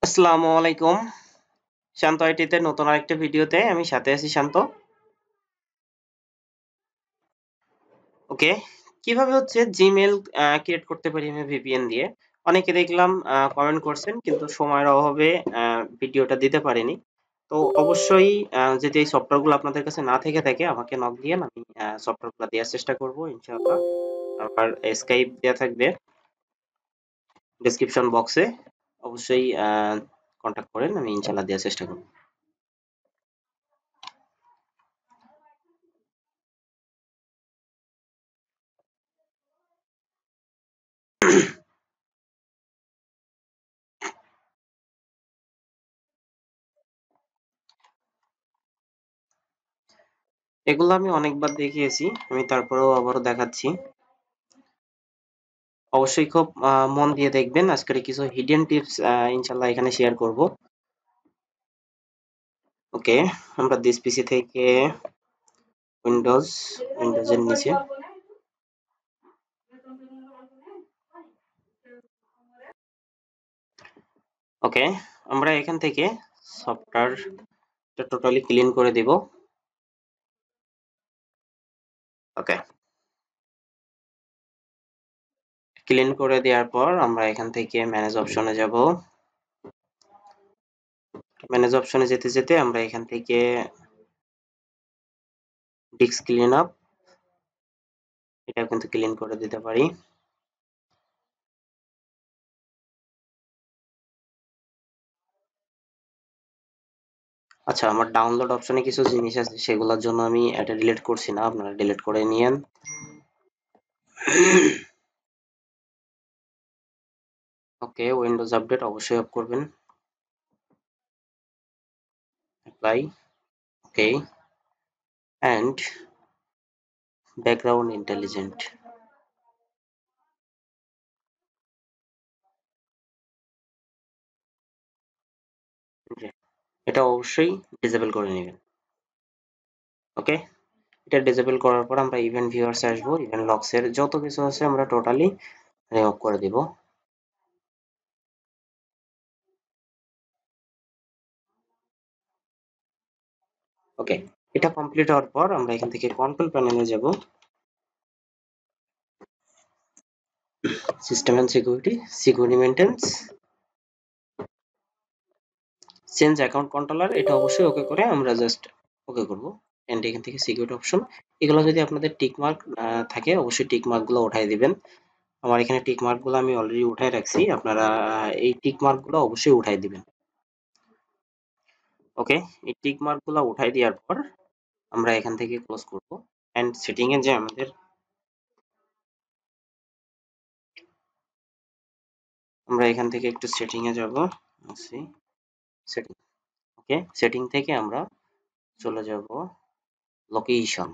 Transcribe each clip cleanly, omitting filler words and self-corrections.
আসসালামু আলাইকুম। শান্ত আইটিতে নতুন আরেকটা ভিডিওতে আমি সাথে আছি শান্ত। ওকে। কিভাবে হচ্ছে Gmail ক্রিয়েট করতে পারি আমি VPN দিয়ে। অনেকে দেখলাম কমেন্ট করছেন কিন্তু সময়ের অভাবে ভিডিওটা দিতে পারিনি। তো অবশ্যই যদি এই সফটওয়্যারগুলো আপনাদের কাছে না থেকে থাকে আমাকে নক দিয়েন। আমি সফটওয়্যারগুলো দেওয়ার চেষ্টা করব ইনশাআল্লাহ। আমার Skype দেয়া থাকবে ডেসক্রিপশন বক্সে। অবশ্যই কনট্যাক্ট করেন। আমি ইনশাআল্লাহ দেওয়ার চেষ্টা করব। এগুলো আমি অনেকবার দেখিয়েছি। আমি তারপরেও আবারও দেখাচ্ছি। অবশ্যই খুব মন দিয়ে দেখবেন। আজকের কিছু হিডেন টিপস ইনশাল্লাহ এখানে শেয়ার করব। ওকে, আমরা দিস পিসি থেকে উইন্ডোজের নিচে ওকে, আমরা এখান থেকে সফটওয়্যারটা টোটালি ক্লিন করে দিব। ওকে, ক্লিন করে দেওয়ার পর আমরা এখান থেকে ম্যানেজ অপশনে যাব। ম্যানেজ অপশনে যেতে যেতে আমরা এখান থেকে ডিস্ক ক্লিন আপ এটা কিন্তু ক্লিন করে দিতে পারি। আচ্ছা, আমার ডাউনলোড অপশনে কিছু জিনিস আছে সেগুলোর জন্য আমি এটা ডিলিট করছি না, আপনারা ডিলিট করে নিয়েন। ওকে, উইন্ডোজ আপডেট অবশ্যই অফ করবেন। Apply. Okay, and background intelligent এটা অবশ্যই ডিসেবল করে নেবেন। ওকে, এটা ডিসেবল করার পর আমরা ইভেন্ট ভিউয়ার্সে আসবো। ইভেন্ট লগস এর যত কিছু আছে আমরা টোটালি রিমুভ করে দিব। ওকে, এটা কমপ্লিট হওয়ার পর আমরা এখান থেকে কন্ট্রোল প্যানেলে যাব। System and security maintenance, change account controller এটা অবশ্যই ওকে করে আমরা জাস্ট ওকে করব। এন্ড এখান থেকে সিকিউরিটি অপশন এগুলো যদি আপনাদের টিক মার্ক থাকে অবশ্যই টিক মার্ক গুলো উঠাই দিবেন। আমার এখানে টিক মার্ক গুলো আমি অলরেডি উঠাই রাখছি, আপনারা এই টিক মার্ক গুলো অবশ্যই উঠাই দিবেন। ওকে, এই টিক মার্ক গুলো উঠাই দেওয়ার পর আমরা এখান থেকে ক্লোজ করব। এন্ড সেটিং এ যে আমরা এখান থেকে একটু সেটিং এ যাব। সেটিং। ওকে, সেটিং থেকে আমরা চলে যাব লোকেশন।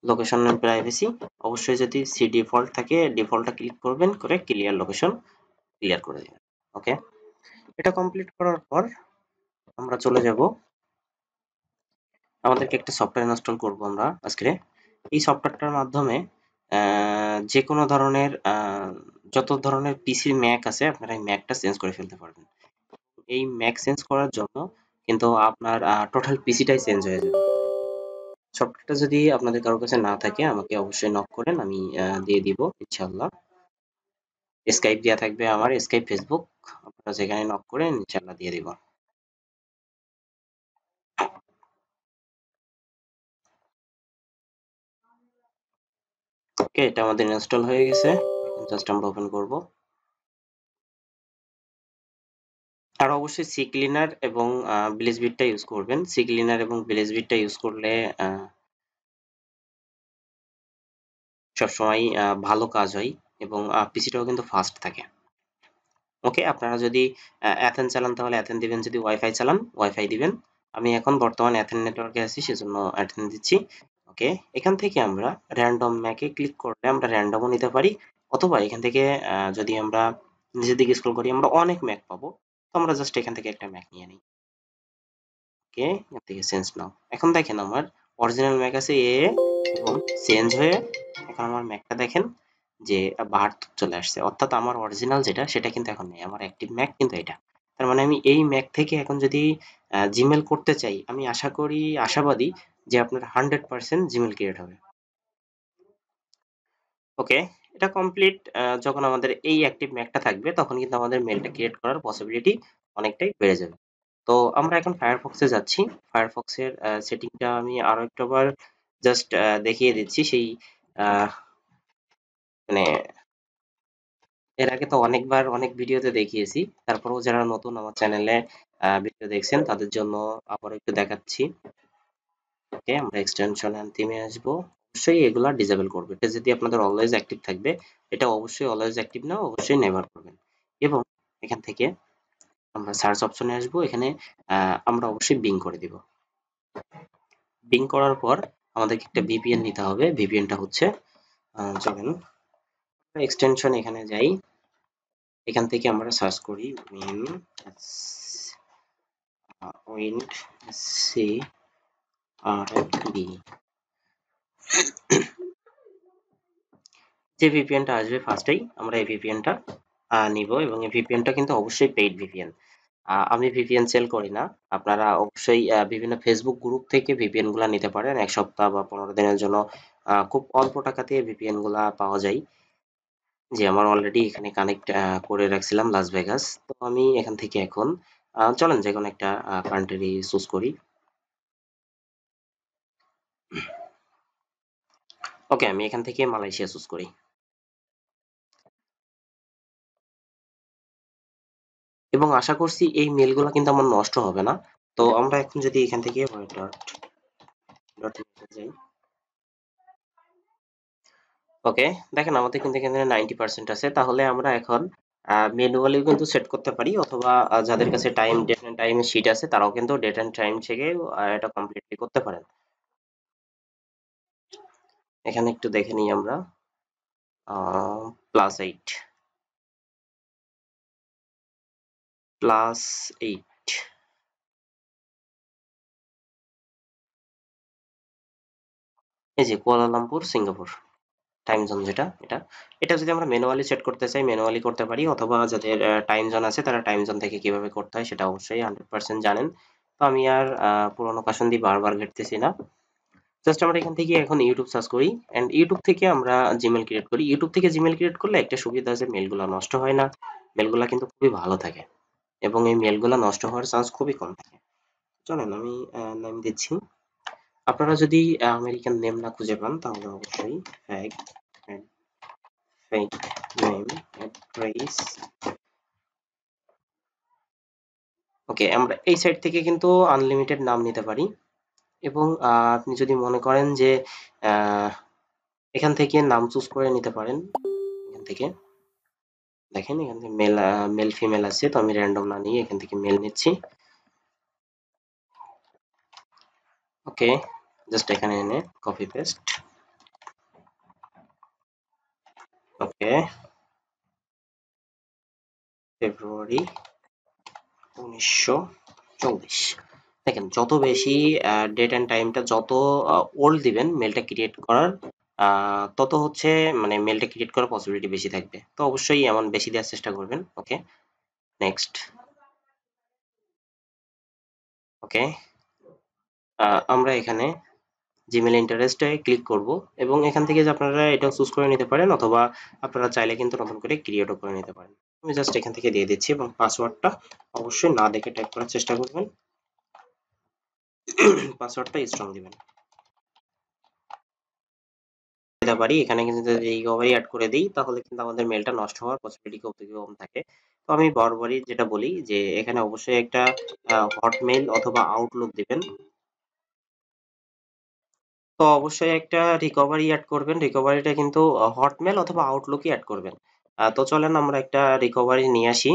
লোকেশন এন্ড প্রাইভেসি অবশ্যই যদি সি ডিফল্ট থাকে ডিফল্টটা ক্লিক করবেন, করে ক্লিয়ার লোকেশন ক্লিয়ার করে দিবেন। ওকে, এটা কমপ্লিট করার পর আমরা চলে যাব, আমাদেরকে একটা সফটওয়্যার ইনস্টল করব আমরা আজকে। এই সফটওয়্যারটার মাধ্যমে যে কোনো ধরনের যত ধরনের পিসির ম্যাক আছে আপনারা এই ম্যাকটা চেঞ্জ করে ফেলতে পারবেন। এই ম্যাক চেঞ্জ করার জন্য কিন্তু আপনার টোটাল পিসিটাই চেঞ্জ হয়ে যাবে। সফটওয়্যারটা যদি আপনাদের কারোর কাছে না থাকে আমাকে অবশ্যই নক করেন, আমি দিয়ে দিব ইনশাআল্লাহ। স্কাইপ দেওয়া থাকবে, আমার স্কাইপ ফেসবুক, আপনারা যেখানে নক করেন ইনশাআল্লাহ দিয়ে দিব। ওকে, এটা আমাদের ইনস্টল হয়ে গেছে, জাস্ট আমরা ওপেন করব। আর অবশ্যই সি ক্লিনার এবং ব্লেজ বিটটা ইউজ করবেন। সি ক্লিনার এবং ব্লেজ বিটটা ইউজ করলে সবসময় ভালো কাজ হয় এবং পিসিটাও কিন্তু ফাস্ট থাকে। ওকে, আপনারা যদি অ্যাথেন চালান তাহলে অ্যাথেন দিবেন, যদি ওয়াইফাই চালান ওয়াইফাই দিবেন। আমি এখন বর্তমানে অ্যাথেন নেটওয়ার্কে আছি সেজন্য অ্যাথেন দিচ্ছি। ওকে, এখান থেকে আমরা র্যান্ডম ম্যাকে ক্লিক করলে আমরা র্যান্ডমও নিতে পারি, অথবা এখান থেকে যদি আমরা নিচের দিকে স্ক্রল করি আমরা অনেক ম্যাক পাবো। তো আমরা জাস্ট এখান থেকে একটা ম্যাক নিয়ে নিই। ওকে, এখান থেকে চেঞ্জ নাও। এখন দেখেন আমার অরিজিনাল ম্যাক আছে এ এবং চেঞ্জ হয়ে এখন আমার ম্যাকটা দেখেন যে 72 চলে আসছে, অর্থাৎ আমার অরিজিনাল যেটা সেটা কিন্তু এখন নেই, আমার অ্যাক্টিভ ম্যাক কিন্তু এটা। তার মানে আমি এই ম্যাক থেকে এখন যদি জিমেল করতে চাই, আমি আশা করি, আশাবাদী যে আপনার 100% জিমেল ক্রিয়েট হবে। ওকে, এটা কমপ্লিট। যখন আমাদের এই অ্যাক্টিভ ম্যাকটা থাকবে তখন কিন্তু আমাদের মেলটা ক্রিয়েট করার পসিবিলিটি অনেকটাই বেড়ে যাবে। তো আমরা এখন ফায়ারফক্সে যাচ্ছি। ফায়ারফক্সের সেটিংটা আমি আরো একটাবার জাস্ট দেখিয়ে দিচ্ছি। সেই আহ, মানে এর আগে তো অনেকবার অনেক ভিডিওতে দেখিয়েছি, তারপরেও যারা নতুন আমার চ্যানেলে ভিডিও দেখছেন তাদের জন্য আবার একটু দেখাচ্ছি। ওকে, আমরা এক্সটেনশন এন্ড থিমে আসবো। অবশ্যই এগুলা ডিসেবল করবে, এটা যদি আপনাদের অলওয়েজ অ্যাক্টিভ থাকবে। এটা অবশ্যই অলওয়েজ অ্যাক্টিভ না, অবশ্যই নেভার করবেন। এবং এখান থেকে আমরা সার্চ অপশনে আসবো, এখানে আমরা অবশ্যই বিং করে দিব। বিং করার পর আমাদেরকে একটা ভিপিএন নিতে হবে। ভিপিএনটা হচ্ছে চলেন এক্সটেনশন এখানে যাই, এখান থেকে আমরা সার্চ করি উইন্ড সি আর বি। যে ভিপিএনটা আসবে ফার্স্টেই আমরা এই ভিপিএনটা নিব, এবং এই ভিপিএনটা কিন্তু অবশ্যই পেইড ভিপিএন। আমি ভিপিএন সেল করি না। আপনারা অবশ্যই বিভিন্ন ফেসবুক গ্রুপ থেকে ভিপিএন গুলা নিতে পারেন, 1 সপ্তাহ বা 15 দিনের জন্য খুব অল্প টাকাতে ভিপিএন গুলা পাওয়া যায়। যে আমার অলরেডি এখানে কানেক্ট করে রাখছিলাম লাস ভেগাস। তো আমি এখান থেকে এখন চলেন যে কোনো একটা কান্ট্রি চুজ করি। ওকে, আমি এখান থেকে মালয়েশিয়া চুজ করি এবং আশা করছি এই মেলগুলো কিন্তু আমার নষ্ট হবে না। তো আমরা এখন যদি এখান থেকে ডট ডট যাই, ওকে, দেখেন আমাদের কিন্তু এখানে 90% আছে। তাহলে আমরা এখন ম্যানুয়ালি কিন্তু সেট করতে পারি, অথবা যাদের কাছে ডেট এন্ড টাইম শিট আছে তারাও কিন্তু ডেট এন্ড টাইম থেকে এটা কমপ্লিটলি করতে পারেন। এখানে একটু দেখে নিই আমরা, +8 +8, এই যে কুয়ালালামপুর সিঙ্গাপুর টাইম জোন, যেটা এটা এটা যদি আমরা ম্যানুয়ালি সেট করতে চাই ম্যানুয়ালি করতে পারি, অথবা যাদের টাইম জোন আছে তারা টাইম জোন থেকে কিভাবে করতে হয় সেটা অবশ্যই 100% জানেন। তো আমি আর পুরোনো কাশন দিয়ে বারবার ঘেটতেছি না। জাস্ট আমরা এখান থেকে এখন ইউটিউব সার্চ করি, এন্ড ইউটিউব থেকে আমরা জিমেল ক্রিয়েট করি। ইউটিউব থেকে জিমেল ক্রিয়েট করলে একটা সুবিধা আছে, মেলগুলো নষ্ট হয় না, মেলগুলো কিন্তু খুবই ভালো থাকে, এবং এই মেলগুলো নষ্ট হওয়ার চান্স খুবই কম থাকে। চলেন আমি নাম দিচ্ছি। আপনারা যদি আমেরিকান নেম না খুঁজে পান তাহলে অবশ্যই ফ্যাক ফেক নেম অ্যাড্রেস। ওকে, আমরা এই সাইট থেকে কিন্তু আনলিমিটেড নাম নিতে পারি, এবং আপনি যদি মনে করেন যে আহ, এখান থেকে নাম চুজ করে নিতে পারেন। এখান থেকে দেখেন, এখান থেকে মেল মেল ফিমেল আছে, তো আমি র্যান্ডম না নিয়ে এখান থেকে মেল নিচ্ছি। ওকে, জাস্ট এখানে এনে কপি পেস্ট। ওকে, ফেব্রুয়ারি 1940। দেখেন যত বেশি ডেট এন্ড টাইমটা যত ওল্ড দিবেন মেলটা ক্রিয়েট করার, তত হচ্ছে মানে মেলটা ক্রিয়েট করার পসিবিলিটি বেশি থাকবে। তো অবশ্যই এমন বেশি দেওয়ার চেষ্টা করবেন। ওকে, নেক্সট। ওকে, আমরা এখানে জিমেল ইন্টারেস্টে ক্লিক করব, এবং এখান থেকে যে আপনারা এটা চুজ করে নিতে পারেন, অথবা আপনারা চাইলে কিন্তু নতুন করে ক্রিয়েটও করে নিতে পারেন। আমি জাস্ট এখান থেকে দিয়ে দিচ্ছি, এবং পাসওয়ার্ডটা অবশ্যই না দেখে টাইপ করার চেষ্টা করবেন। পাসওয়ার্ডটা স্ট্রং দিবেন। দিতে পারি এখানে কিন্তু যদি রিকভারি অ্যাড করে দিই তাহলে কিন্তু আমাদের মেলটা নষ্ট হওয়ার পসিবিলিটি খুব কম থাকে। তো আমি বরাবরই যেটা বলি যে এখানে অবশ্যই একটা হটমেইল অথবা আউটলুক দিবেন। তো অবশ্যই একটা রিকভারি অ্যাড করবেন, রিকভারিটা কিন্তু হটমেল অথবা আউটলুকই অ্যাড করবেন। তো চলেন আমরা একটা রিকভারি নিয়ে আসি।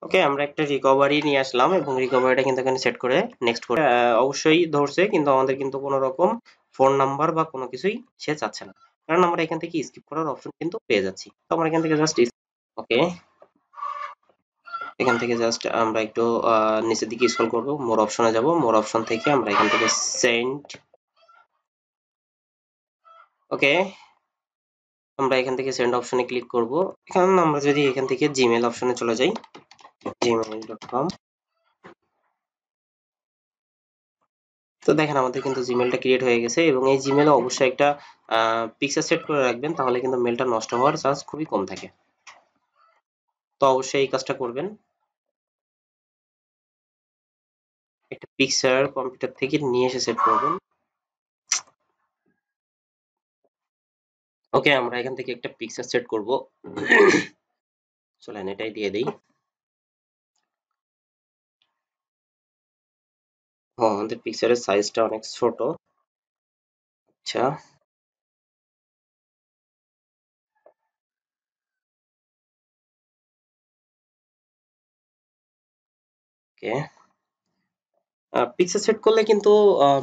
ওকে, আমরা একটা রিকভারি নিয়ে আসলাম, এবং রিকভারিটা কিন্তু এখানে সেট করে নেক্সট করে অবশ্যই ধরছে, কিন্তু আমাদের কিন্তু কোনো রকম ফোন নাম্বার বা কোনো কিছুই সে চাচ্ছে না, কারণ আমরা এখান থেকে স্কিপ করার অপশন কিন্তু পেয়ে যাচ্ছি। তো আমরা এখান থেকে জাস্ট ওকে, এখান থেকে জাস্ট আমরা একটু নিচের দিকে স্ক্রল করব, মোর অপশনে যাব, মোর অপশন থেকে আমরা এখান থেকে সেন্ড। ওকে, আমরা এখান থেকে সেন্ড অপশনে ক্লিক করব। এখন আমরা যদি এখান থেকে জিমেল অপশনে চলে যাই, gmail.com, তো দেখেন আমাদের কিন্তু জিমেলটা ক্রিয়েট হয়ে গেছে এবং এই জিমেলে অবশ্যই একটা পিকচার সেট করে রাখবেন, তাহলে কিন্তু মেলটা নষ্ট হওয়ার চান্স খুবই কম থাকে। তো অবশ্যই এই কাজটা করবেন। একটা পিকচার কম্পিউটার থেকে নিয়ে এসে সেট করবেন। ওকে, আমরা এখান থেকে একটা পিকচার সেট করব। চলেন এটাই দিয়ে দিই। আমাদের পিকচারের সাইজটা অনেক ছোট। আচ্ছা, ওকে। পিকচার সেট করলে কিন্তু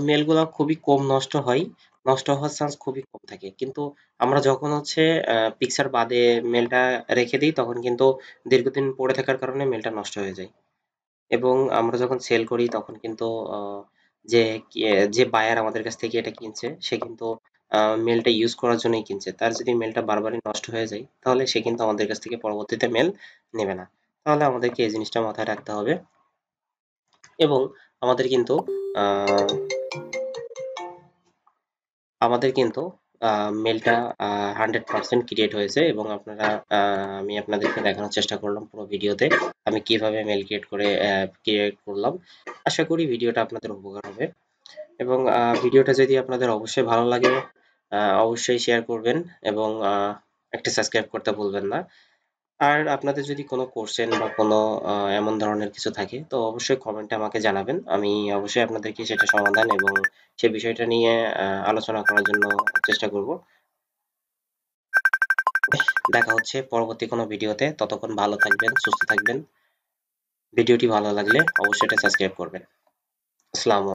মেলগুলা খুবই কম নষ্ট হয়, নষ্ট হওয়ার চান্স খুবই কম থাকে। কিন্তু আমরা যখন হচ্ছে পিকচার বাদে মেলটা রেখে দিই, তখন কিন্তু দীর্ঘদিন পড়ে থাকার কারণে মেলটা নষ্ট হয়ে যায়। এবং আমরা যখন সেল করি তখন কিন্তু আহ, যে যে বায়ার আমাদের কাছ থেকে এটা কিনছে, সে কিন্তু মেলটা ইউজ করার জন্যই কিনছে। তার যদি মেলটা বারবারই নষ্ট হয়ে যায়, তাহলে সে কিন্তু আমাদের কাছ থেকে পরবর্তীতে মেল নেবে না। তাহলে আমাদেরকে এই জিনিসটা মাথায় রাখতে হবে। এবং আমাদের কিন্তু আহ, আমাদের কিন্তু মেলটা 100% ক্রিয়েট হয়েছে এবং আপনারা আমি আপনাদেরকে দেখানোর চেষ্টা করলাম পুরো ভিডিওতে আমি কিভাবে মেল ক্রিয়েট করলাম। আশা করি ভিডিওটা আপনাদের উপকার হবে এবং ভিডিওটা যদি আপনাদের অবশ্যই ভালো লাগে অবশ্যই শেয়ার করবেন এবং একটা সাবস্ক্রাইব করতে ভুলবেন না। আর আপনাদের যদি কোনো কোশ্চেন বা কোনো এমন ধরনের কিছু থাকে, তো অবশ্যই কমেন্টে আমাকে জানাবেন। আমি অবশ্যই আপনাদেরকে সেটা সমাধান এবং সে বিষয়টা নিয়ে আলোচনা করার জন্য চেষ্টা করব। দেখা হচ্ছে পরবর্তী কোনো ভিডিওতে। ততক্ষণ ভালো থাকবেন, সুস্থ থাকবেন। ভিডিওটি ভালো লাগলে অবশ্যই এটা সাবস্ক্রাইব করবেন। আসসালামু